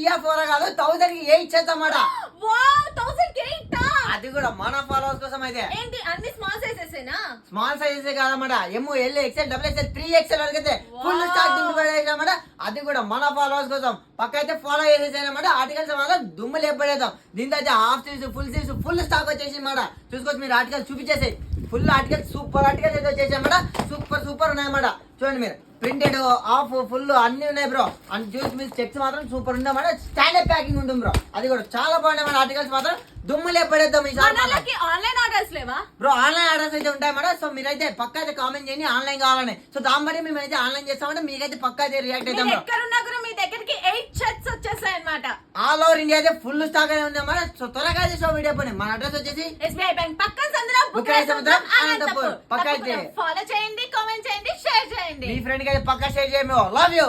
3 or 4 కాదు 1000 కి 8 చేద్దామట. Wow 1008 అది కూడా మన ఫాలోవర్స్ కోసం అయితే. ఏంటి అన్ని స్మాల్ సైజెసేనా? స్మాల్ సైజెస్ కాదన్నమాట. M L XL double XL 3XL వరకు అయితే ఫుల్ స్టాక్ దింపబడేసామట. అది కూడా మన ఫాలోవర్స్ కోసం పక్క అయితే ఫాలో చేసేసానమాట. ఆర్టికల్స్ మాత్రం దుమ్ములు ఎప్పుడేద్దాం. దీంతో అయితే half sleeves full sleeves full stock వచ్చేసి అన్నమాట. చూసుకోవచ్చు మీరు ఆర్టికల్ చూపించేసాయి. ఫుల్ ఆర్టికల్ సూపర్ ఆర్టికల్ అయితే వచ్చేసామట. సూపర్ ఉన్నాయన్నమాట. చూడండి మీరు ప్రింటెడ్ ఆఫ్ ఫుల్ అన్ని ఉన్నాయి బ్రో. అండ్ చూసి మీరు చెక్స్ మాత్రం సూపర్ ఉందన్నమాట. స్టాండర్డ్ ప్యాకింగ్ ఉంటుంది బ్రో. అది కూడా చాలా బాగున్నాయి మన ఆర్టికల్స్ మాత్రం దుమ్ములే పడేద్దాం ఈసారి. ఆన్లైన్ ఆర్డర్స్ లేవా బ్రో? ఆన్లైన్ ఆర్డర్స్ అయితే ఉంటాయి మేడం. సో మీరైతే పక్క అయితే కామెంట్ చేయండి ఆన్లైన్ కావాలని. సో దాని బట్టి మేమైతే ఆన్లైన్ చేస్తామంటే మీకైతే పక్క అయితే రియాక్ట్ అవుతాం. ఎక్కడున్నా కూడా మీ దగ్గరికి 8 షర్ట్స్ వచ్చేసాయి అన్నమాట. ఆల్ ఓవర్ ఇండియా అయితే ఫుల్ స్టాక్ అనేది ఉంది అన్నమాట. సో త్వరగా అయితే షో వీడియో పని. మన అడ్రస్ వచ్చేసి SBI బ్యాంక్ పక్కన సందులో బుక్కాయి సముద్రం అనంతపూర్. పక్క అయితే ఫాలో చేయండి, కామెంట్ చేయండి, షేర్ చేయండి. మీ ఫ్రెండ్ కి అయితే పక్క షేర్ చేయండి. Love you.